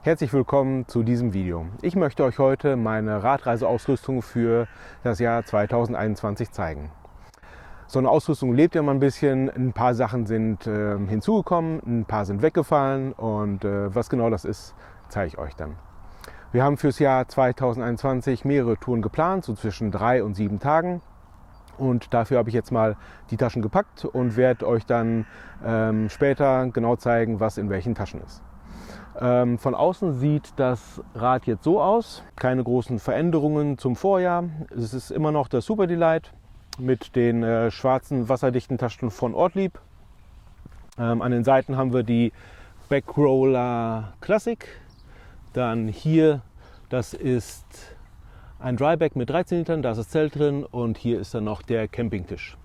Herzlich willkommen zu diesem Video. Ich möchte euch heute meine Radreiseausrüstung für das Jahr 2021 zeigen. So eine Ausrüstung lebt ja mal ein bisschen, ein paar Sachen sind hinzugekommen, ein paar sind weggefallen und was genau das ist, zeige ich euch dann. Wir haben fürs Jahr 2021 mehrere Touren geplant, so zwischen 3 und 7 Tagen. Und dafür habe ich jetzt mal die Taschen gepackt und werde euch dann später genau zeigen, was in welchen Taschen ist. Von außen sieht das Rad jetzt so aus. Keine großen Veränderungen zum Vorjahr. Es ist immer noch das Super Delight mit den schwarzen wasserdichten Taschen von Ortlieb. An den Seiten haben wir die Backroller Classic. Dann hier, das ist ein Dryback mit 13 Litern, da ist das Zelt drin und hier ist dann noch der Campingtisch.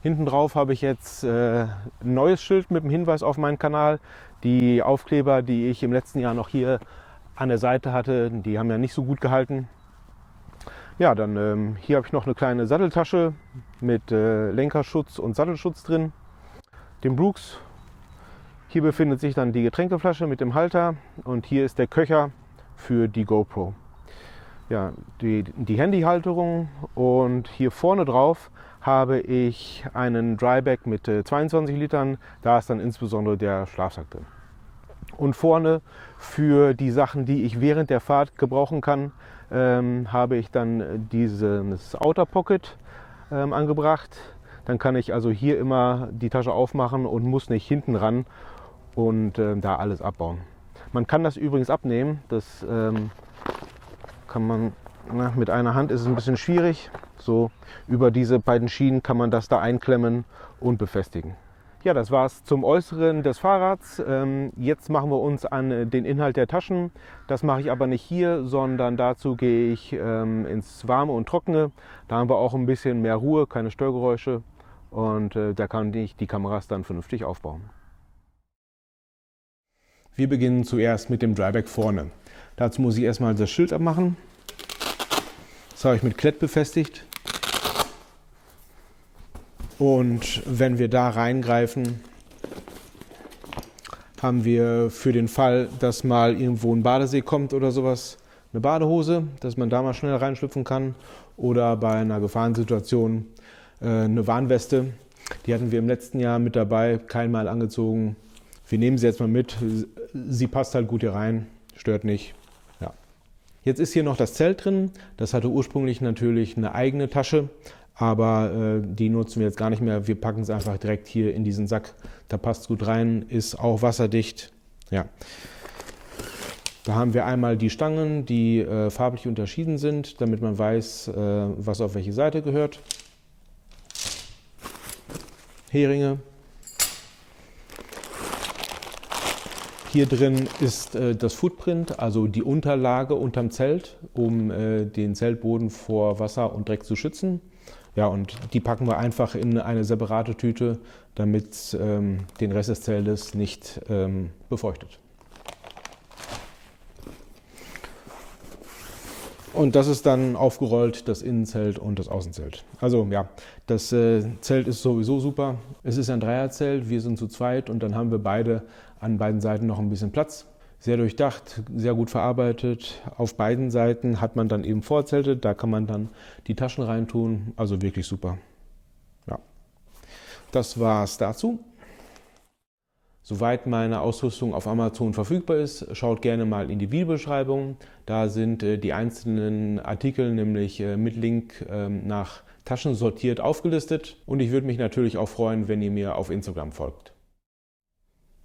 Hinten drauf habe ich jetzt ein neues Schild mit dem Hinweis auf meinen Kanal. Die Aufkleber, die ich im letzten Jahr noch hier an der Seite hatte, die haben ja nicht so gut gehalten. Ja, dann hier habe ich noch eine kleine Satteltasche mit Lenkerschutz und Sattelschutz drin. Den Brooks. Hier befindet sich dann die Getränkeflasche mit dem Halter und hier ist der Köcher für die GoPro. Ja, die Handyhalterung und hier vorne drauf habe ich einen Dryback mit 22 Litern, da ist dann insbesondere der Schlafsack drin. Und vorne für die Sachen, die ich während der Fahrt gebrauchen kann, habe ich dann dieses Outer Pocket angebracht. Dann kann ich also hier immer die Tasche aufmachen und muss nicht hinten ran und da alles abbauen. Man kann das übrigens abnehmen, das kann man, mit einer Hand ist es ein bisschen schwierig. So über diese beiden Schienen kann man das da einklemmen und befestigen. Ja, das war's zum Äußeren des Fahrrads. Jetzt machen wir uns an den Inhalt der Taschen. Das mache ich aber nicht hier, sondern dazu gehe ich ins Warme und Trockene. Da haben wir auch ein bisschen mehr Ruhe, keine Störgeräusche und da kann ich die Kameras dann vernünftig aufbauen. Wir beginnen zuerst mit dem Dryback vorne. Dazu muss ich erstmal das Schild abmachen. Das habe ich mit Klett befestigt. Und wenn wir da reingreifen, haben wir für den Fall, dass mal irgendwo ein Badesee kommt oder sowas, eine Badehose, dass man da mal schnell reinschlüpfen kann. Oder bei einer Gefahrensituation eine Warnweste. Die hatten wir im letzten Jahr mit dabei, keinmal angezogen. Wir nehmen sie jetzt mal mit. Sie passt halt gut hier rein, stört nicht. Ja. Jetzt ist hier noch das Zelt drin. Das hatte ursprünglich natürlich eine eigene Tasche. Aber die nutzen wir jetzt gar nicht mehr. Wir packen es einfach direkt hier in diesen Sack. Da passt es gut rein, ist auch wasserdicht. Ja. Da haben wir einmal die Stangen, die farblich unterschieden sind, damit man weiß, was auf welche Seite gehört. Heringe. Hier drin ist das Footprint, also die Unterlage unterm Zelt, um den Zeltboden vor Wasser und Dreck zu schützen. Ja, und die packen wir einfach in eine separate Tüte, damit den Rest des Zeltes nicht befeuchtet. Und das ist dann aufgerollt, das Innenzelt und das Außenzelt. Also ja, das Zelt ist sowieso super. Es ist ein Dreierzelt, wir sind zu zweit und dann haben wir beide an beiden Seiten noch ein bisschen Platz. Sehr durchdacht, sehr gut verarbeitet. Auf beiden Seiten hat man dann eben Vorzelte, da kann man dann die Taschen reintun. Also wirklich super. Ja. Das war's dazu. Soweit meine Ausrüstung auf Amazon verfügbar ist, schaut gerne mal in die Videobeschreibung. Da sind die einzelnen Artikel nämlich mit Link nach Taschen sortiert aufgelistet. Und ich würde mich natürlich auch freuen, wenn ihr mir auf Instagram folgt.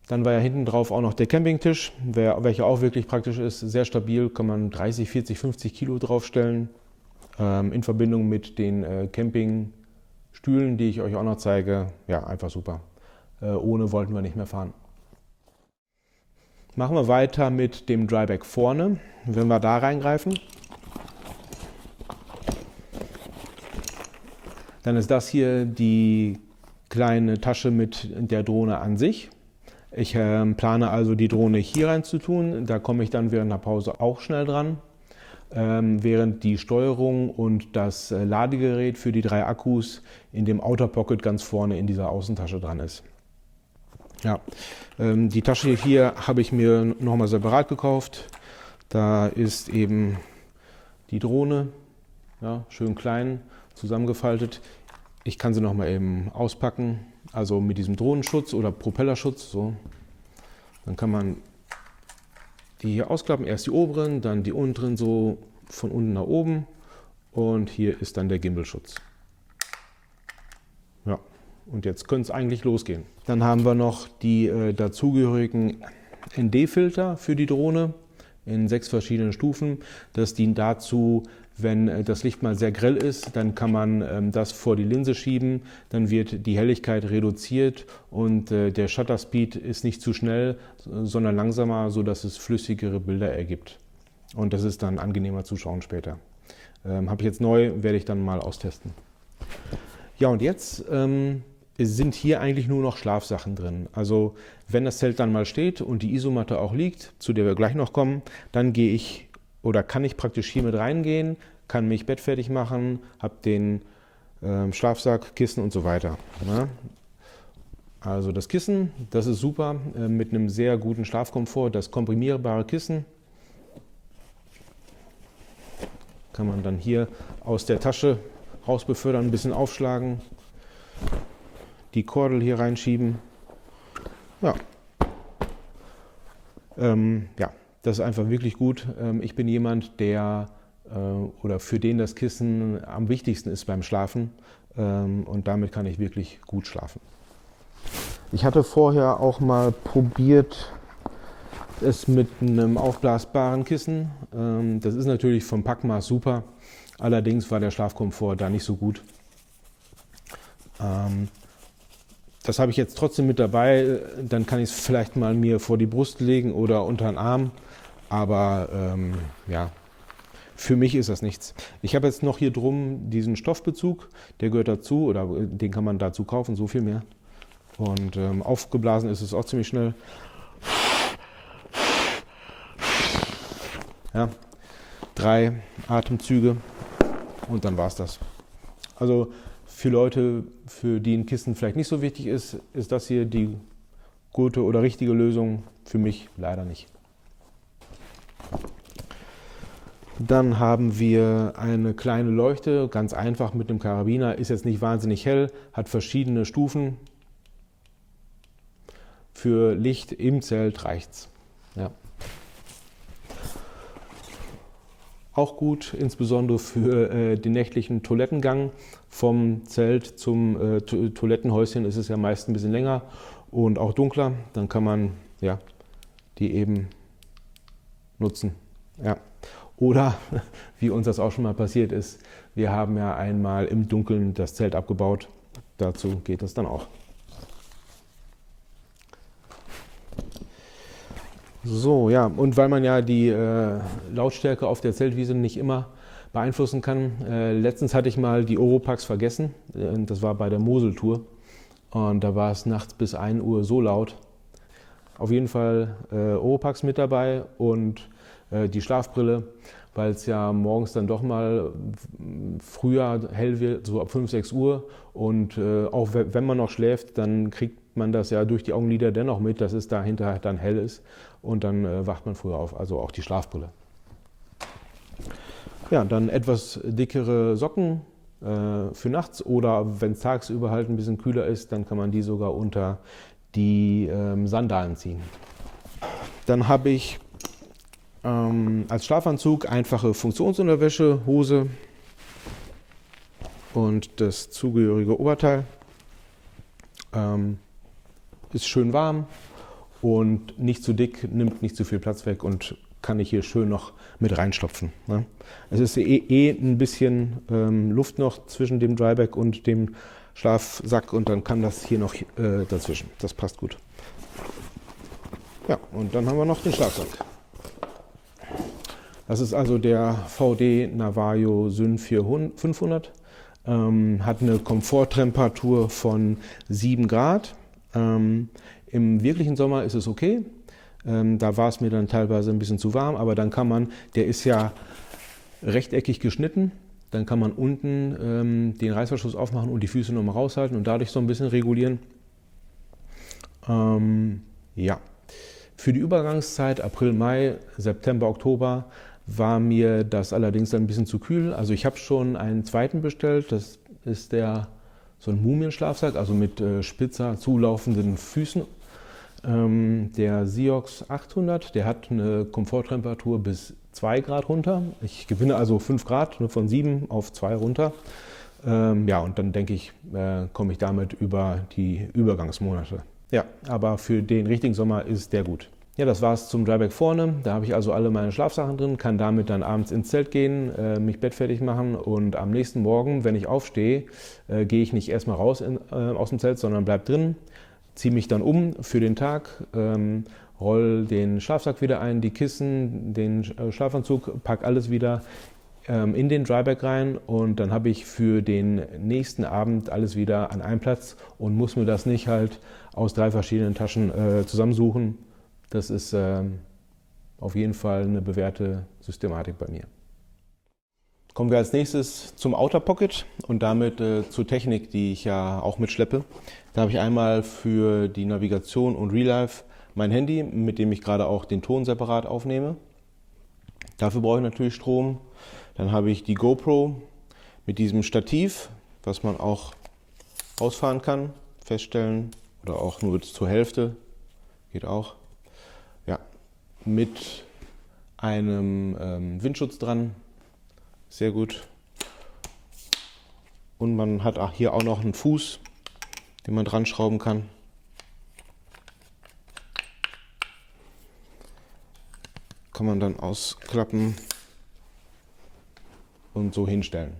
Dann war ja hinten drauf auch noch der Campingtisch, welcher auch wirklich praktisch ist, sehr stabil, kann man 30, 40, 50 Kilo draufstellen. In Verbindung mit den Campingstühlen, die ich euch auch noch zeige, ja, einfach super. Ohne wollten wir nicht mehr fahren. Machen wir weiter mit dem Dryback vorne. Wenn wir da reingreifen, dann ist das hier die kleine Tasche mit der Drohne an sich. Ich plane also die Drohne hier rein zu tun, da komme ich dann während der Pause auch schnell dran. Während die Steuerung und das Ladegerät für die 3 Akkus in dem Outer Pocket ganz vorne in dieser Außentasche dran ist. Ja, die Tasche hier habe ich mir nochmal separat gekauft. Da ist eben die Drohne, ja, schön klein, zusammengefaltet. Ich kann sie nochmal eben auspacken, also mit diesem Drohnenschutz oder Propellerschutz. So. Dann kann man die hier ausklappen, erst die oberen, dann die unteren, so von unten nach oben. Und hier ist dann der Gimbalschutz. Ja, und jetzt könnte es eigentlich losgehen. Dann haben wir noch die dazugehörigen ND-Filter für die Drohne in 6 verschiedenen Stufen. Das dient dazu, wenn das Licht mal sehr grell ist, dann kann man das vor die Linse schieben, dann wird die Helligkeit reduziert und der Shutter Speed ist nicht zu schnell, sondern langsamer, sodass es flüssigere Bilder ergibt. Und das ist dann angenehmer zu schauen später. Habe ich jetzt neu, werde ich dann mal austesten. Ja, und jetzt sind hier eigentlich nur noch Schlafsachen drin. Also wenn das Zelt dann mal steht und die Isomatte auch liegt, zu der wir gleich noch kommen, dann gehe ich oder kann ich praktisch hier mit reingehen, kann mich bettfertig machen, habe den Schlafsack, Kissen und so weiter. Ja. Also das Kissen, das ist super, mit einem sehr guten Schlafkomfort. Das komprimierbare Kissen kann man dann hier aus der Tasche raus befördern, ein bisschen aufschlagen, die Kordel hier reinschieben. Ja. Ja, das ist einfach wirklich gut. Ich bin jemand, der oder für den das Kissen am wichtigsten ist beim Schlafen und damit kann ich wirklich gut schlafen. Ich hatte vorher auch mal probiert, es mit einem aufblasbaren Kissen. Das ist natürlich vom Packmaß super, allerdings war der Schlafkomfort da nicht so gut. Das habe ich jetzt trotzdem mit dabei, dann kann ich es vielleicht mal mir vor die Brust legen oder unter den Arm, aber ja, für mich ist das nichts. Ich habe jetzt noch hier drum diesen Stoffbezug, der gehört dazu oder den kann man dazu kaufen, so viel mehr. Und aufgeblasen ist es auch ziemlich schnell. Ja, 3 Atemzüge und dann war es das. Also für Leute, für die ein Kissen vielleicht nicht so wichtig ist, ist das hier die gute oder richtige Lösung. Für mich leider nicht. Dann haben wir eine kleine Leuchte, ganz einfach mit einem Karabiner, ist jetzt nicht wahnsinnig hell, hat verschiedene Stufen. Für Licht im Zelt reicht's. Ja. Auch gut, insbesondere für den nächtlichen Toilettengang. Vom Zelt zum Toilettenhäuschen ist es ja meist ein bisschen länger und auch dunkler. Dann kann man ja, die eben nutzen. Ja. Oder, wie uns das auch schon mal passiert ist, wir haben ja einmal im Dunkeln das Zelt abgebaut. Dazu geht das dann auch. So, ja, und weil man ja die Lautstärke auf der Zeltwiese nicht immer beeinflussen kann, letztens hatte ich mal die Oropax vergessen, das war bei der Moseltour und da war es nachts bis 1 Uhr so laut. Auf jeden Fall Oropax mit dabei und die Schlafbrille, weil es ja morgens dann doch mal früher hell wird, so ab 5, 6 Uhr und auch wenn man noch schläft, dann kriegt man das ja durch die Augenlider dennoch mit, dass es dahinter dann hell ist und dann wacht man früher auf, also auch die Schlafbrille. Ja, dann etwas dickere Socken für nachts oder wenn es tagsüber halt ein bisschen kühler ist, dann kann man die sogar unter die Sandalen ziehen. Dann habe ich als Schlafanzug einfache Funktionsunterwäsche, Hose und das zugehörige Oberteil. Ist schön warm und nicht zu dick, nimmt nicht zu viel Platz weg und kann ich hier schön noch mit reinstopfen. Ne? Es ist ein bisschen Luft noch zwischen dem Dryback und dem Schlafsack und dann kann das hier noch dazwischen. Das passt gut. Ja, und dann haben wir noch den Schlafsack. Das ist also der VD Navajo Syn 500. Hat eine Komforttemperatur von 7 Grad. Im wirklichen Sommer ist es okay. Da war es mir dann teilweise ein bisschen zu warm, aber dann kann man, der ist ja rechteckig geschnitten, dann kann man unten den Reißverschluss aufmachen und die Füße nochmal raushalten und dadurch so ein bisschen regulieren. Ja, für die Übergangszeit April, Mai, September, Oktober war mir das allerdings ein bisschen zu kühl. Also ich habe schon einen zweiten bestellt, das ist so ein Mumienschlafsack, also mit spitzer zulaufenden Füßen. Der Siox 800, der hat eine Komforttemperatur bis 2 Grad runter. Ich gewinne also 5 Grad, nur von 7 auf 2 runter. Ja, und dann denke ich, komme ich damit über die Übergangsmonate. Ja, aber für den richtigen Sommer ist der gut. Ja, das war's zum Dryback vorne. Da habe ich also alle meine Schlafsachen drin, kann damit dann abends ins Zelt gehen, mich bettfertig machen und am nächsten Morgen, wenn ich aufstehe, gehe ich nicht erstmal raus aus dem Zelt, sondern bleib drin, ziehe mich dann um für den Tag, roll den Schlafsack wieder ein, die Kissen, den Schlafanzug, pack alles wieder in den Dryback rein und dann habe ich für den nächsten Abend alles wieder an einem Platz und muss mir das nicht halt aus 3 verschiedenen Taschen zusammensuchen. Das ist auf jeden Fall eine bewährte Systematik bei mir. Kommen wir als nächstes zum Outer Pocket und damit zur Technik, die ich ja auch mitschleppe. Da habe ich einmal für die Navigation und Real Life mein Handy, mit dem ich gerade auch den Ton separat aufnehme. Dafür brauche ich natürlich Strom. Dann habe ich die GoPro mit diesem Stativ, was man auch ausfahren kann, feststellen oder auch nur zur Hälfte, geht auch. Ja, mit einem Windschutz dran, sehr gut. Und man hat auch hier auch noch einen Fuß, den man dran schrauben kann. Kann man dann ausklappen und so hinstellen.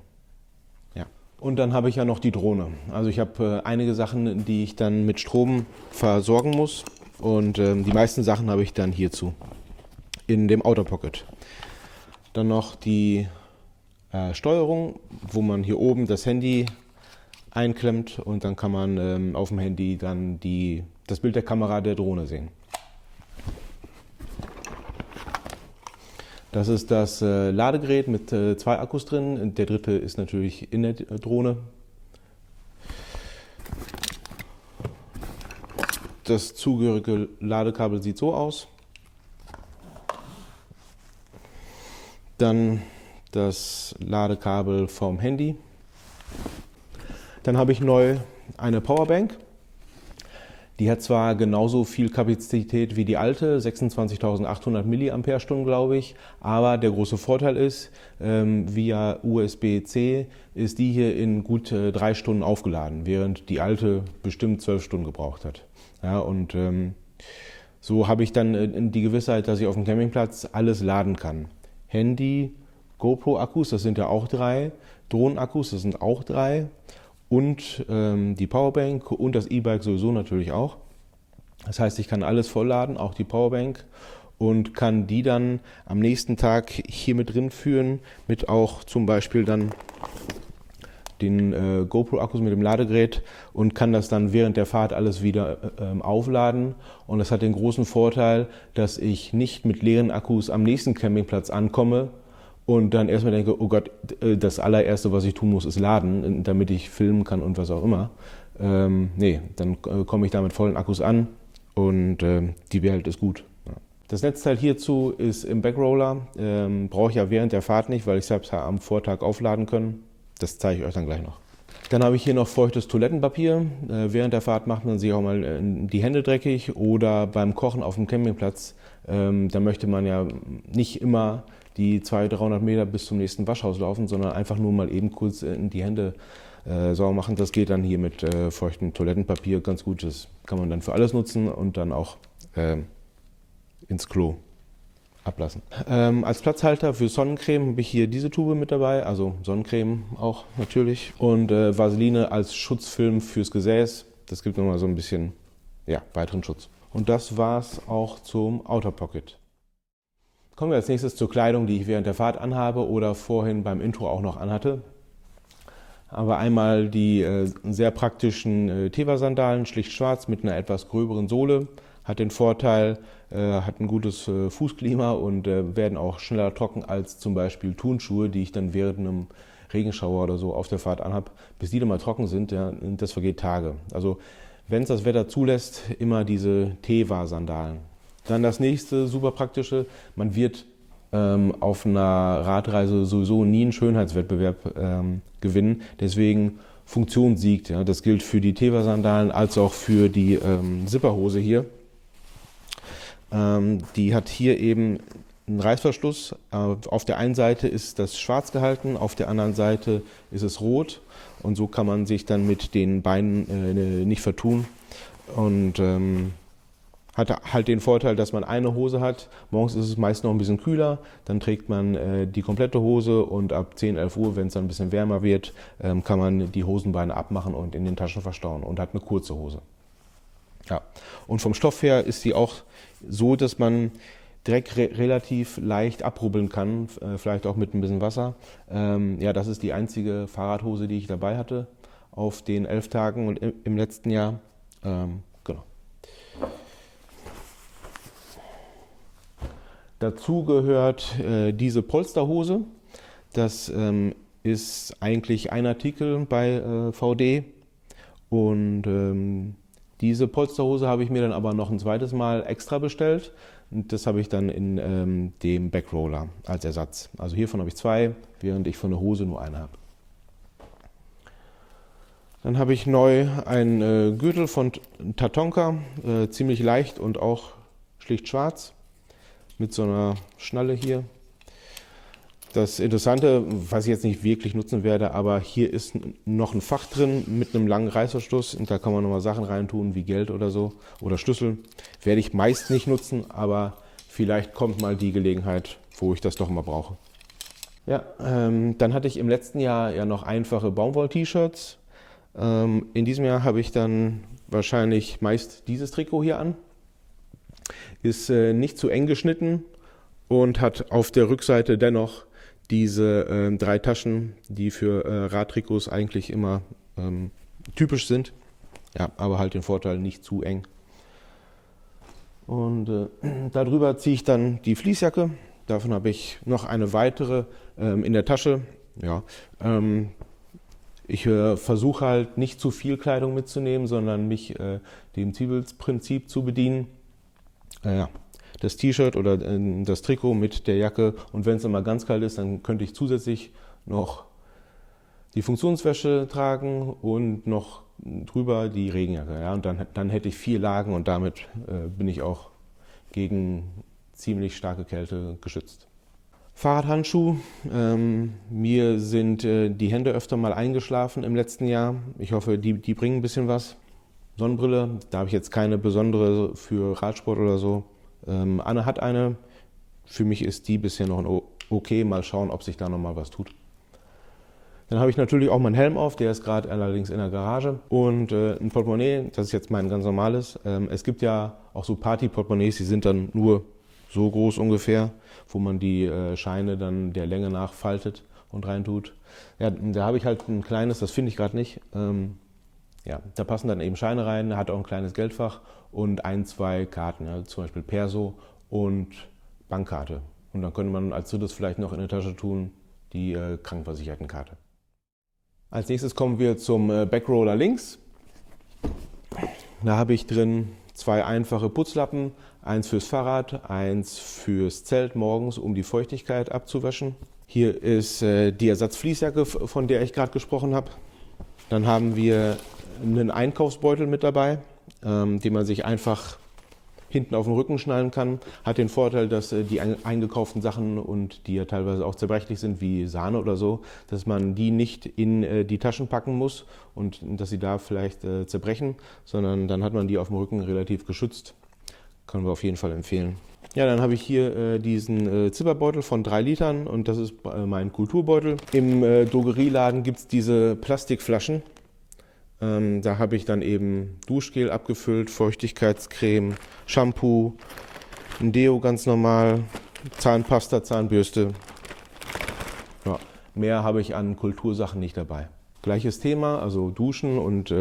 Ja. Und dann habe ich ja noch die Drohne. Also ich habe einige Sachen, die ich dann mit Strom versorgen muss. Und die meisten Sachen habe ich dann hierzu in dem Outer Pocket. Dann noch die Steuerung, wo man hier oben das Handy einklemmt und dann kann man auf dem Handy dann das Bild der Kamera der Drohne sehen. Das ist das Ladegerät mit 2 Akkus drin. Der dritte ist natürlich in der Drohne. Das zugehörige Ladekabel sieht so aus. Dann das Ladekabel vom Handy. Dann habe ich neu eine Powerbank. Die hat zwar genauso viel Kapazität wie die alte, 26.800 mAh, glaube ich, aber der große Vorteil ist, via USB-C ist die hier in gut 3 Stunden aufgeladen, während die alte bestimmt 12 Stunden gebraucht hat. Ja, und so habe ich dann die Gewissheit, dass ich auf dem Campingplatz alles laden kann. Handy, GoPro-Akkus, das sind ja auch 3, Drohnen-Akkus, das sind auch 3 und die Powerbank und das E-Bike sowieso natürlich auch. Das heißt, ich kann alles vollladen, auch die Powerbank und kann die dann am nächsten Tag hier mit drin führen, mit auch zum Beispiel dann den GoPro-Akkus mit dem Ladegerät und kann das dann während der Fahrt alles wieder aufladen. Und das hat den großen Vorteil, dass ich nicht mit leeren Akkus am nächsten Campingplatz ankomme und dann erstmal denke, oh Gott, das allererste, was ich tun muss, ist laden, damit ich filmen kann und was auch immer. Nee, dann komme ich da mit vollen Akkus an und die Welt ist gut. Ja. Das Netzteil hierzu ist im Backroller, brauche ich ja während der Fahrt nicht, weil ich selbst am Vortag aufladen können. Das zeige ich euch dann gleich noch. Dann habe ich hier noch feuchtes Toilettenpapier. Während der Fahrt macht man sich auch mal die Hände dreckig oder beim Kochen auf dem Campingplatz. Da möchte man ja nicht immer die 200-300 Meter bis zum nächsten Waschhaus laufen, sondern einfach nur mal eben kurz die Hände sauber machen. Das geht dann hier mit feuchtem Toilettenpapier ganz gut. Das kann man dann für alles nutzen und dann auch ins Klo ablassen. Als Platzhalter für Sonnencreme habe ich hier diese Tube mit dabei, also Sonnencreme auch natürlich und Vaseline als Schutzfilm fürs Gesäß. Das gibt nochmal so ein bisschen weiteren Schutz. Und das war's auch zum Outer Pocket. Kommen wir als nächstes zur Kleidung, die ich während der Fahrt anhabe oder vorhin beim Intro auch noch anhatte. Aber einmal die sehr praktischen Teva-Sandalen, schlicht schwarz mit einer etwas gröberen Sohle. Hat den Vorteil, hat ein gutes Fußklima und werden auch schneller trocken als zum Beispiel Turnschuhe, die ich dann während einem Regenschauer oder so auf der Fahrt anhab. Bis die dann mal trocken sind, ja, das vergeht Tage. Also wenn es das Wetter zulässt, immer diese Teva-Sandalen. Dann das nächste super praktische, man wird auf einer Radreise sowieso nie einen Schönheitswettbewerb gewinnen, deswegen Funktion siegt. Ja. Das gilt für die Teva-Sandalen als auch für die Zipperhose hier. Die hat hier eben einen Reißverschluss. Auf der einen Seite ist das schwarz gehalten, auf der anderen Seite ist es rot. Und so kann man sich dann mit den Beinen nicht vertun. Und hat halt den Vorteil, dass man eine Hose hat. Morgens ist es meist noch ein bisschen kühler. Dann trägt man die komplette Hose und ab 10, 11 Uhr, wenn es dann ein bisschen wärmer wird, kann man die Hosenbeine abmachen und in den Taschen verstauen und hat eine kurze Hose. Ja. Und vom Stoff her ist sie auch so, dass man direkt relativ leicht abrubbeln kann, vielleicht auch mit ein bisschen Wasser. Ja, das ist die einzige Fahrradhose, die ich dabei hatte auf den 11 Tagen und im letzten Jahr. Genau. Dazu gehört diese Polsterhose. Das ist eigentlich ein Artikel bei VD und diese Polsterhose habe ich mir dann aber noch ein zweites Mal extra bestellt. Und das habe ich dann in dem Backroller als Ersatz. Also hiervon habe ich 2, während ich von der Hose nur eine habe. Dann habe ich neu einen Gürtel von Tatonka, ziemlich leicht und auch schlicht schwarz, mit so einer Schnalle hier. Das Interessante, was ich jetzt nicht wirklich nutzen werde, aber hier ist noch ein Fach drin mit einem langen Reißverschluss und da kann man nochmal Sachen reintun, wie Geld oder so oder Schlüssel. Werde ich meist nicht nutzen, aber vielleicht kommt mal die Gelegenheit, wo ich das doch mal brauche. Ja, dann hatte ich im letzten Jahr ja noch einfache Baumwoll-T-Shirts. In diesem Jahr habe ich dann wahrscheinlich meist dieses Trikot hier an. Ist nicht zu eng geschnitten und hat auf der Rückseite dennoch diese 3 Taschen, die für Radtrikots eigentlich immer typisch sind. Ja, aber halt den Vorteil, nicht zu eng. Und darüber ziehe ich dann die Fließjacke. Davon habe ich noch eine weitere in der Tasche. Ja, ich versuche halt nicht zu viel Kleidung mitzunehmen, sondern mich dem Zwiebelprinzip zu bedienen. Ja, das T-Shirt oder das Trikot mit der Jacke und wenn es immer ganz kalt ist, dann könnte ich zusätzlich noch die Funktionswäsche tragen und noch drüber die Regenjacke. Ja, und dann hätte ich 4 Lagen und damit bin ich auch gegen ziemlich starke Kälte geschützt. Fahrradhandschuh. Mir sind die Hände öfter mal eingeschlafen im letzten Jahr. Ich hoffe, die bringen ein bisschen was. Sonnenbrille, da habe ich jetzt keine besondere für Radsport oder so. Anne hat eine. Für mich ist die bisher noch okay. Mal schauen, ob sich da noch mal was tut. Dann habe ich natürlich auch meinen Helm auf, der ist gerade allerdings in der Garage. Und ein Portemonnaie, das ist jetzt mein ganz normales. Es gibt ja auch so Party-Portemonnaies, die sind dann nur so groß ungefähr, wo man die Scheine dann der Länge nach faltet und reintut. Ja, da habe ich halt ein kleines, das finde ich gerade nicht. Ja, da passen dann eben Scheine rein, hat auch ein kleines Geldfach und 1, 2 Karten, ja, zum Beispiel Perso und Bankkarte. Und dann könnte man als drittes vielleicht noch in der Tasche tun die Krankenversichertenkarte. Als nächstes kommen wir zum Backroller links. Da habe ich drin 2 einfache Putzlappen, eins fürs Fahrrad, eins fürs Zelt morgens, um die Feuchtigkeit abzuwaschen. Hier ist die Ersatzfließjacke, von der ich gerade gesprochen habe. Dann haben wir einen Einkaufsbeutel mit dabei, den man sich einfach hinten auf den Rücken schnallen kann. Hat den Vorteil, dass die eingekauften Sachen und die ja teilweise auch zerbrechlich sind, wie Sahne oder so, dass man die nicht in die Taschen packen muss und dass sie da vielleicht zerbrechen, sondern dann hat man die auf dem Rücken relativ geschützt. Können wir auf jeden Fall empfehlen. Ja, dann habe ich hier diesen Zipperbeutel von 3 Litern und das ist mein Kulturbeutel. Im Drogerieladen gibt es diese Plastikflaschen. Da habe ich dann eben Duschgel abgefüllt, Feuchtigkeitscreme, Shampoo, ein Deo ganz normal, Zahnpasta, Zahnbürste. Ja, mehr habe ich an Kultursachen nicht dabei. Gleiches Thema, also Duschen und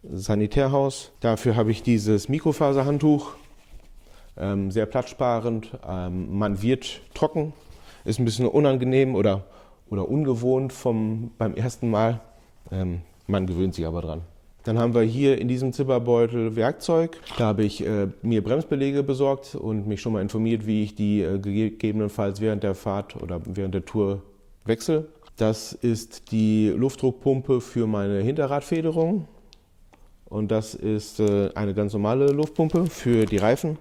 Sanitärhaus. Dafür habe ich dieses Mikrofaserhandtuch, sehr platzsparend. Man wird trocken, ist ein bisschen unangenehm oder ungewohnt beim ersten Mal. Man gewöhnt sich aber dran. Dann haben wir hier in diesem Zipperbeutel Werkzeug. Da habe ich mir Bremsbeläge besorgt und mich schon mal informiert, wie ich die gegebenenfalls während der Fahrt oder während der Tour wechsle. Das ist die Luftdruckpumpe für meine Hinterradfederung. Und das ist eine ganz normale Luftpumpe für die Reifen.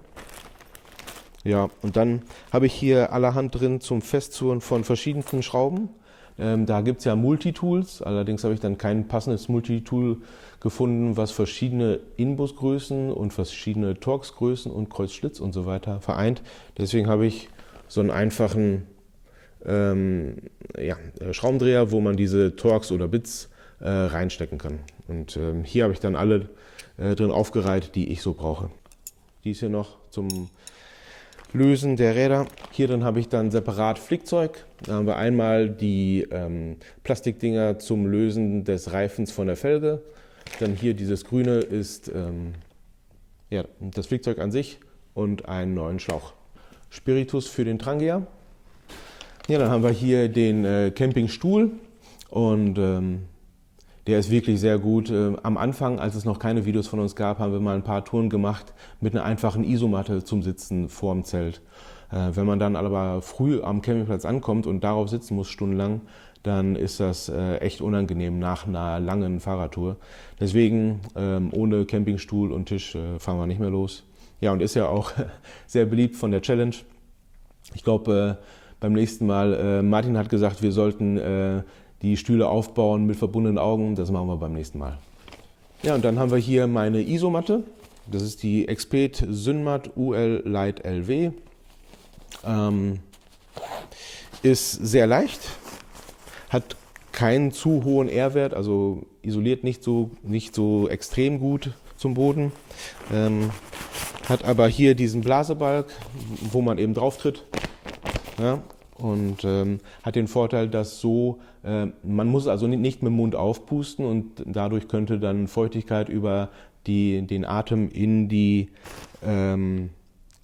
Ja, und dann habe ich hier allerhand drin zum Festzurren von verschiedensten Schrauben. Da gibt es ja Multitools, allerdings habe ich dann kein passendes Multitool gefunden, was verschiedene Inbusgrößen und verschiedene Torx-Größen und Kreuzschlitz und so weiter vereint. Deswegen habe ich so einen einfachen Schraubendreher, wo man diese Torx oder Bits reinstecken kann. Und hier habe ich dann alle drin aufgereiht, die ich so brauche. Die ist hier noch zum Lösen der Räder. Hier drin habe ich dann separat Flickzeug. Da haben wir einmal die Plastikdinger zum Lösen des Reifens von der Felge. Dann hier dieses grüne ist das Flickzeug an sich und einen neuen Schlauch. Spiritus für den Trangia. Ja, dann haben wir hier den Campingstuhl und der ist wirklich sehr gut. Am Anfang, als es noch keine Videos von uns gab, haben wir mal ein paar Touren gemacht mit einer einfachen Isomatte zum Sitzen vorm Zelt. Wenn man dann aber früh am Campingplatz ankommt und darauf sitzen muss stundenlang, dann ist das echt unangenehm nach einer langen Fahrradtour. Deswegen ohne Campingstuhl und Tisch fahren wir nicht mehr los. Ja, und ist ja auch sehr beliebt von der Challenge. Ich glaube, beim nächsten Mal, Martin hat gesagt, wir sollten die Stühle aufbauen mit verbundenen Augen. Das machen wir beim nächsten Mal. Ja, und dann haben wir hier meine Isomatte. Das ist die Exped Synmat UL Lite LW. Ist sehr leicht, hat keinen zu hohen R-Wert, also isoliert nicht so extrem gut zum Boden. Hat aber hier diesen Blasebalg, wo man eben drauf tritt. Ja, und hat den Vorteil, dass man muss also nicht mit dem Mund aufpusten und dadurch könnte dann Feuchtigkeit über den Atem in die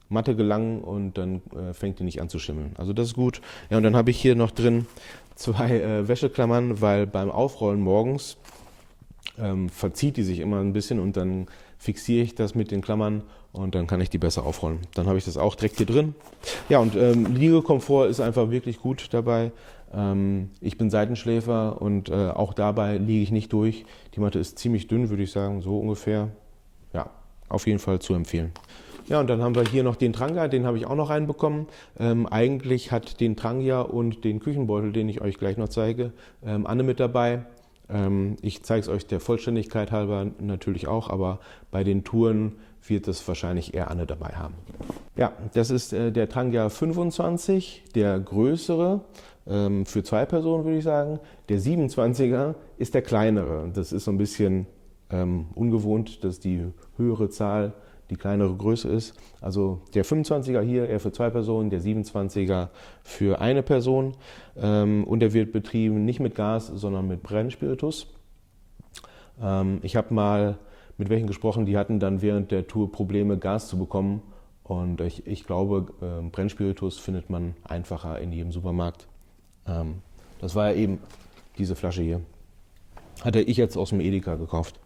Matte gelangen und dann fängt die nicht an zu schimmeln. Also das ist gut. Ja, und dann habe ich hier noch drin 2 Wäscheklammern, weil beim Aufrollen morgens verzieht die sich immer ein bisschen und dann fixiere ich das mit den Klammern und dann kann ich die besser aufrollen. Dann habe ich das auch direkt hier drin. Ja, und Liegekomfort ist einfach wirklich gut dabei. Ich bin Seitenschläfer und auch dabei liege ich nicht durch. Die Matte ist ziemlich dünn, würde ich sagen, so ungefähr. Ja, auf jeden Fall zu empfehlen. Ja, und dann haben wir hier noch den Trangia, den habe ich auch noch reinbekommen. Eigentlich hat den Trangia und den Küchenbeutel, den ich euch gleich noch zeige, Anne mit dabei. Ich zeige es euch der Vollständigkeit halber natürlich auch, aber bei den Touren wird es wahrscheinlich eher Anne dabei haben. Ja, das ist der Trangia 25, der größere, für 2 Personen würde ich sagen. Der 27er ist der kleinere. Das ist so ein bisschen ungewohnt, dass die höhere Zahl die kleinere Größe ist. Also der 25er hier eher für 2 Personen, der 27er für eine Person. Und der wird betrieben nicht mit Gas, sondern mit Brennspiritus. Ich habe mal mit welchen gesprochen, die hatten dann während der Tour Probleme, Gas zu bekommen. Und ich glaube, Brennspiritus findet man einfacher in jedem Supermarkt. Das war ja eben diese Flasche hier. Hatte ich jetzt aus dem Edeka gekauft.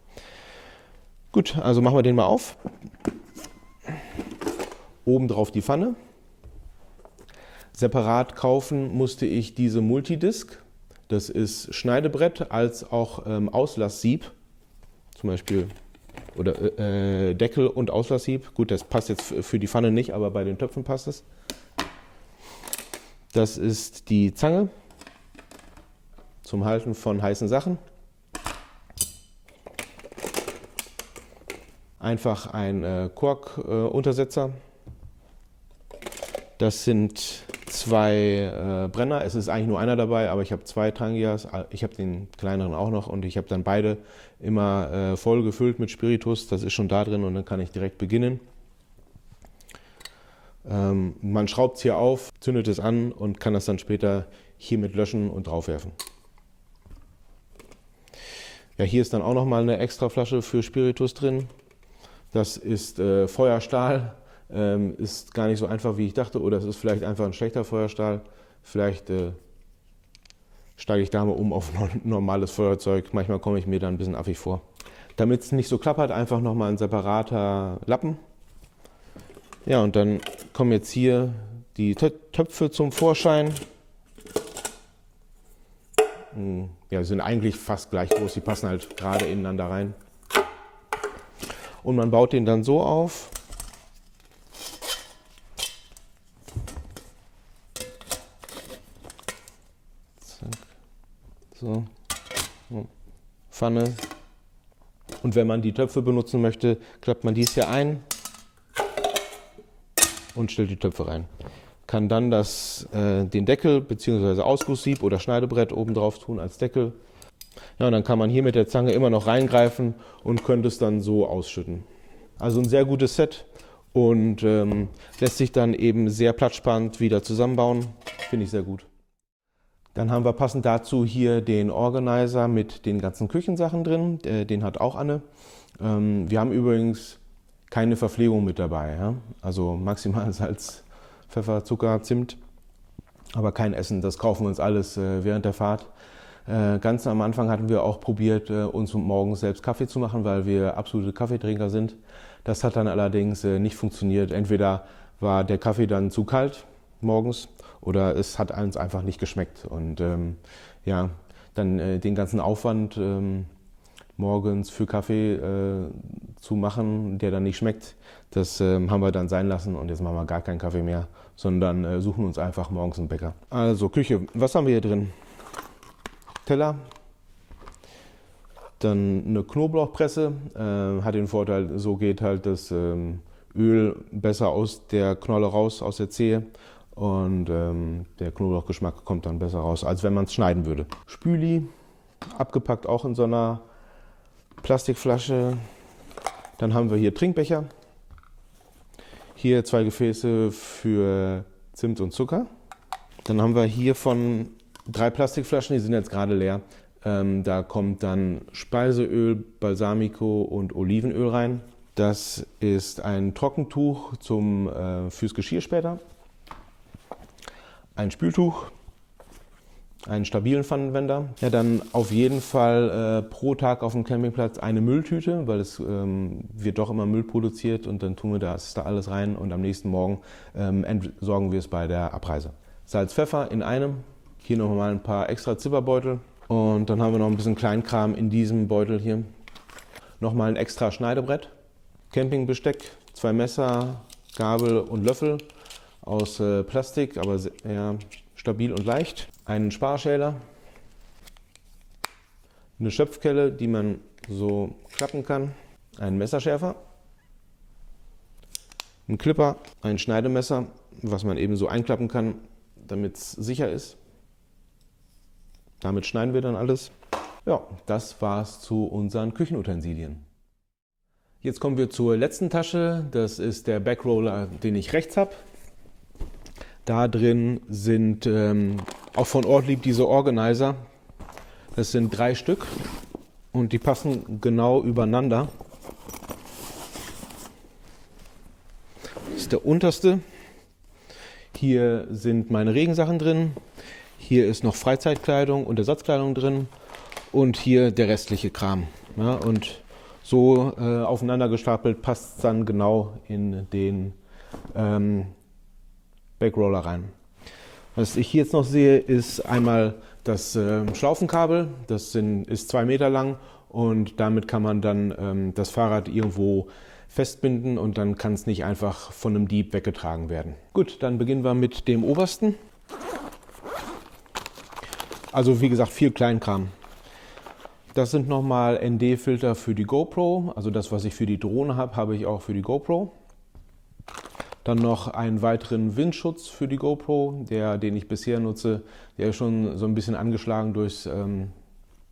Gut, also machen wir den mal auf. Oben drauf die Pfanne. Separat kaufen musste ich diese Multidisc. Das ist Schneidebrett als auch Auslasssieb. Zum Beispiel oder Deckel und Auslasssieb. Gut, das passt jetzt für die Pfanne nicht, aber bei den Töpfen passt es. Das ist die Zange zum Halten von heißen Sachen. Einfach ein Korkuntersetzer. Das sind 2 Brenner. Es ist eigentlich nur einer dabei, aber ich habe 2 Trangias. Ich habe den kleineren auch noch und ich habe dann beide immer voll gefüllt mit Spiritus. Das ist schon da drin und dann kann ich direkt beginnen. Man schraubt es hier auf, zündet es an und kann das dann später hiermit löschen und draufwerfen. Ja, hier ist dann auch nochmal eine extra Flasche für Spiritus drin. Das ist Feuerstahl, ist gar nicht so einfach, wie ich dachte, oder es ist vielleicht einfach ein schlechter Feuerstahl. Vielleicht steige ich da mal um auf normales Feuerzeug. Manchmal komme ich mir da ein bisschen affig vor. Damit es nicht so klappert, einfach nochmal ein separater Lappen. Ja, und dann kommen jetzt hier die Töpfe zum Vorschein. Ja, die sind eigentlich fast gleich groß, die passen halt gerade ineinander rein. Und man baut den dann so auf. Zack. So. Pfanne. Und wenn man die Töpfe benutzen möchte, klappt man dies hier ein und stellt die Töpfe rein. Kann dann den Deckel bzw. Ausgusssieb oder Schneidebrett oben drauf tun als Deckel. Ja, und dann kann man hier mit der Zange immer noch reingreifen und könnte es dann so ausschütten. Also ein sehr gutes Set und lässt sich dann eben sehr platzsparend wieder zusammenbauen. Finde ich sehr gut. Dann haben wir passend dazu hier den Organizer mit den ganzen Küchensachen drin. Den hat auch Anne. Wir haben übrigens keine Verpflegung mit dabei. Ja? Also maximal Salz, Pfeffer, Zucker, Zimt, aber kein Essen. Das kaufen wir uns alles während der Fahrt. Ganz am Anfang hatten wir auch probiert, uns morgens selbst Kaffee zu machen, weil wir absolute Kaffeetrinker sind. Das hat dann allerdings nicht funktioniert. Entweder war der Kaffee dann zu kalt morgens oder es hat uns einfach nicht geschmeckt. Und ja, dann den ganzen Aufwand morgens für Kaffee zu machen, der dann nicht schmeckt, das haben wir dann sein lassen und jetzt machen wir gar keinen Kaffee mehr, sondern suchen uns einfach morgens einen Bäcker. Also Küche, was haben wir hier drin? Teller, dann eine Knoblauchpresse, hat den Vorteil, so geht halt das Öl besser aus der Knolle raus, aus der Zehe und der Knoblauchgeschmack kommt dann besser raus, als wenn man es schneiden würde. Spüli, abgepackt auch in so einer Plastikflasche. Dann haben wir hier Trinkbecher. Hier 2 Gefäße für Zimt und Zucker. Dann haben wir hier von 3 Plastikflaschen, die sind jetzt gerade leer. Da kommt dann Speiseöl, Balsamico und Olivenöl rein. Das ist ein Trockentuch fürs Geschirr später. Ein Spültuch. Einen stabilen Pfannenwender. Ja, dann auf jeden Fall pro Tag auf dem Campingplatz eine Mülltüte, weil es wird doch immer Müll produziert und dann tun wir da alles rein und am nächsten Morgen entsorgen wir es bei der Abreise. Salz, Pfeffer in einem, hier nochmal ein paar extra Zipperbeutel und dann haben wir noch ein bisschen Kleinkram in diesem Beutel hier. Nochmal ein extra Schneidebrett, Campingbesteck, 2 Messer, Gabel und Löffel aus Plastik, aber sehr stabil und leicht. Einen Sparschäler, eine Schöpfkelle, die man so klappen kann, einen Messerschärfer, ein Clipper, ein Schneidemesser, was man eben so einklappen kann, damit es sicher ist. Damit schneiden wir dann alles. Ja, das war's zu unseren Küchenutensilien. Jetzt kommen wir zur letzten Tasche. Das ist der Backroller, den ich rechts habe. Da drin sind auch von Ortlieb diese Organizer. Das sind 3 Stück und die passen genau übereinander. Das ist der unterste. Hier sind meine Regensachen drin. Hier ist noch Freizeitkleidung und Ersatzkleidung drin. Und hier der restliche Kram. Ja, und so aufeinander gestapelt passt es dann genau in den Backroller rein. Was ich hier jetzt noch sehe, ist einmal das Schlaufenkabel. Das ist 2 Meter lang und damit kann man dann das Fahrrad irgendwo festbinden und dann kann es nicht einfach von einem Dieb weggetragen werden. Gut, dann beginnen wir mit dem obersten. Also wie gesagt, viel Kleinkram. Das sind nochmal ND-Filter für die GoPro. Also das, was ich für die Drohne habe, habe ich auch für die GoPro. Dann noch einen weiteren Windschutz für die GoPro, den ich bisher nutze. Der ist schon so ein bisschen angeschlagen durchs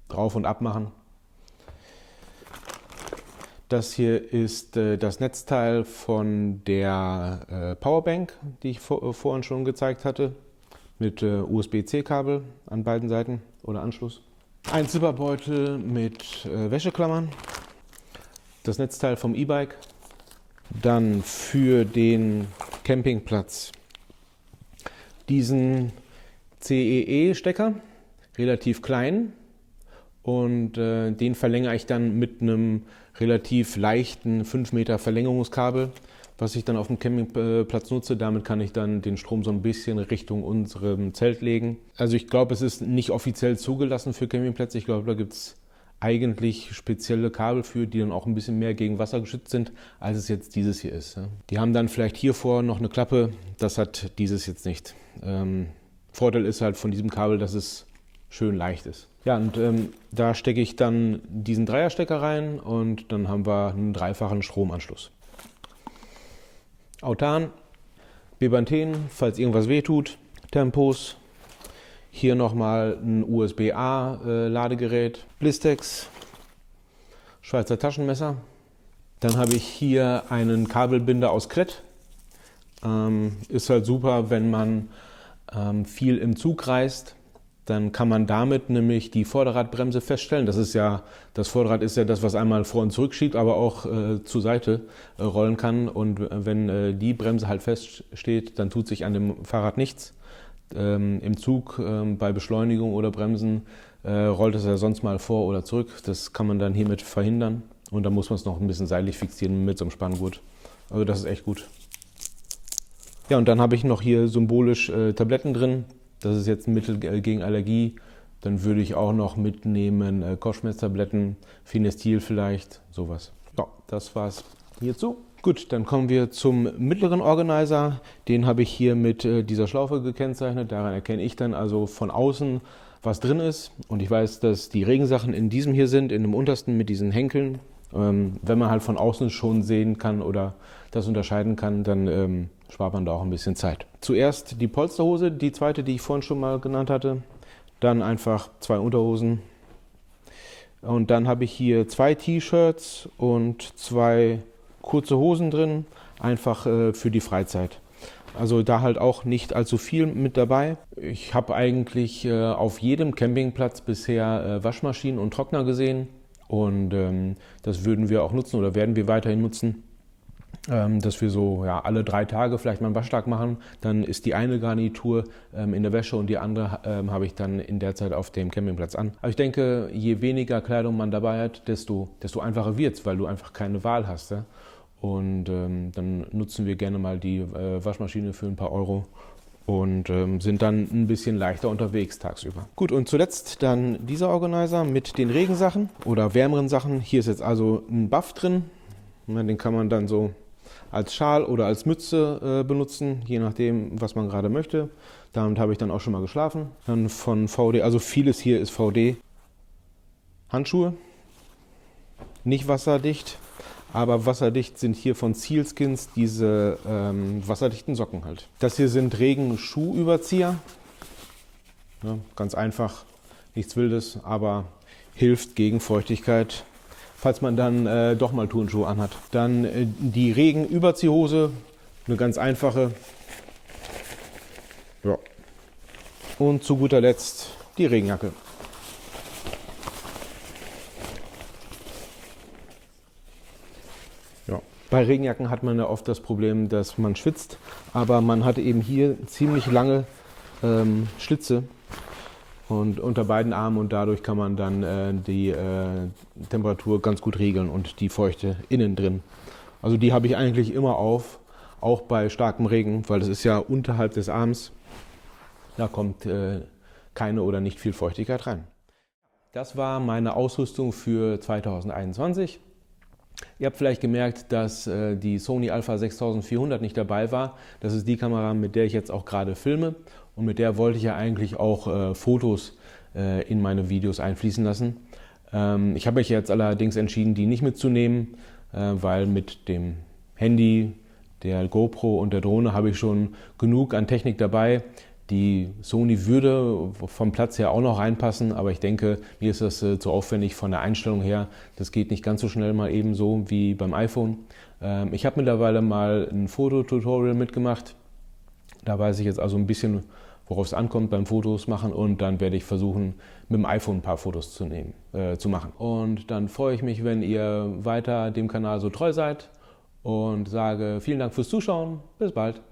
Drauf- und Abmachen. Das hier ist das Netzteil von der Powerbank, die ich vorhin schon gezeigt hatte, mit USB-C-Kabel an beiden Seiten oder Anschluss. Ein Zipperbeutel mit Wäscheklammern, das Netzteil vom E-Bike. Dann für den Campingplatz diesen CEE-Stecker, relativ klein und den verlängere ich dann mit einem relativ leichten 5 Meter Verlängerungskabel, was ich dann auf dem Campingplatz nutze. Damit kann ich dann den Strom so ein bisschen Richtung unserem Zelt legen. Also ich glaube, es ist nicht offiziell zugelassen für Campingplätze. Ich glaube, da gibt es eigentlich spezielle Kabel für, die dann auch ein bisschen mehr gegen Wasser geschützt sind, als es jetzt dieses hier ist. Die haben dann vielleicht hier vor noch eine Klappe, das hat dieses jetzt nicht. Vorteil ist halt von diesem Kabel, dass es schön leicht ist. Ja, und da stecke ich dann diesen Dreierstecker rein und dann haben wir einen dreifachen Stromanschluss. Autan, Bepanthen, falls irgendwas wehtut, Tempos, hier nochmal ein USB-A-Ladegerät, Blistex, Schweizer Taschenmesser. Dann habe ich hier einen Kabelbinder aus Klett. Ist halt super, wenn man viel im Zug reist. Dann kann man damit nämlich die Vorderradbremse feststellen. Das Vorderrad ist ja das, was einmal vor und zurück schiebt, aber auch zur Seite rollen kann. Und wenn die Bremse halt feststeht, dann tut sich an dem Fahrrad nichts. Im Zug bei Beschleunigung oder Bremsen rollt es ja sonst mal vor oder zurück. Das kann man dann hiermit verhindern. Und dann muss man es noch ein bisschen seitlich fixieren mit so einem Spanngurt. Also das ist echt gut. Ja, und dann habe ich noch hier symbolisch Tabletten drin. Das ist jetzt ein Mittel gegen Allergie. Dann würde ich auch noch mitnehmen Kopfschmerztabletten, Finestil vielleicht, sowas. Ja, das war's hierzu. Gut, dann kommen wir zum mittleren Organizer. Den habe ich hier mit dieser Schlaufe gekennzeichnet. Daran erkenne ich dann also von außen, was drin ist. Und ich weiß, dass die Regensachen in diesem hier sind, in dem untersten mit diesen Henkeln. Wenn man halt von außen schon sehen kann oder das unterscheiden kann, dann spart man da auch ein bisschen Zeit. Zuerst die Polsterhose, die zweite, die ich vorhin schon mal genannt hatte. Dann einfach 2 Unterhosen. Und dann habe ich hier 2 T-Shirts und 2 kurze Hosen drin, einfach für die Freizeit. Also da halt auch nicht allzu viel mit dabei. Ich habe eigentlich auf jedem Campingplatz bisher Waschmaschinen und Trockner gesehen. Und das würden wir auch nutzen oder werden wir weiterhin nutzen. Dass wir so alle 3 Tage vielleicht mal einen Waschtag machen. Dann ist die eine Garnitur in der Wäsche und die andere habe ich dann in der Zeit auf dem Campingplatz an. Aber ich denke, je weniger Kleidung man dabei hat, desto einfacher wird es, weil du einfach keine Wahl hast. Ja? Und dann nutzen wir gerne mal die Waschmaschine für ein paar Euro und sind dann ein bisschen leichter unterwegs tagsüber. Gut, und zuletzt dann dieser Organizer mit den Regensachen oder wärmeren Sachen. Hier ist jetzt also ein Buff drin. Den kann man dann so als Schal oder als Mütze benutzen, je nachdem, was man gerade möchte. Damit habe ich dann auch schon mal geschlafen. Dann von VD, also vieles hier ist VD. Handschuhe, nicht wasserdicht, aber wasserdicht sind hier von Sealskins diese wasserdichten Socken halt. Das hier sind Regenschuhüberzieher. Ja, ganz einfach, nichts Wildes, aber hilft gegen Feuchtigkeit, falls man dann doch mal Turnschuhe anhat. Dann die Regenüberziehhose, eine ganz einfache. Ja. Und zu guter Letzt die Regenjacke. Ja. Bei Regenjacken hat man ja oft das Problem, dass man schwitzt, aber man hat eben hier ziemlich lange Schlitze und unter beiden Armen und dadurch kann man dann die Temperatur ganz gut regeln und die Feuchte innen drin. Also die habe ich eigentlich immer auf, auch bei starkem Regen, weil das ist ja unterhalb des Arms. Da kommt keine oder nicht viel Feuchtigkeit rein. Das war meine Ausrüstung für 2021. Ihr habt vielleicht gemerkt, dass die Sony Alpha 6400 nicht dabei war. Das ist die Kamera, mit der ich jetzt auch gerade filme. Und mit der wollte ich ja eigentlich auch Fotos in meine Videos einfließen lassen. Ich habe mich jetzt allerdings entschieden, die nicht mitzunehmen, weil mit dem Handy, der GoPro und der Drohne habe ich schon genug an Technik dabei. Die Sony würde vom Platz her auch noch reinpassen, aber ich denke, mir ist das zu aufwendig von der Einstellung her. Das geht nicht ganz so schnell mal eben so wie beim iPhone. Ich habe mittlerweile mal ein Fototutorial mitgemacht. Da weiß ich jetzt also ein bisschen, worauf es ankommt beim Fotos machen und dann werde ich versuchen, mit dem iPhone ein paar Fotos zu machen. Und dann freue ich mich, wenn ihr weiter dem Kanal so treu seid und sage vielen Dank fürs Zuschauen. Bis bald.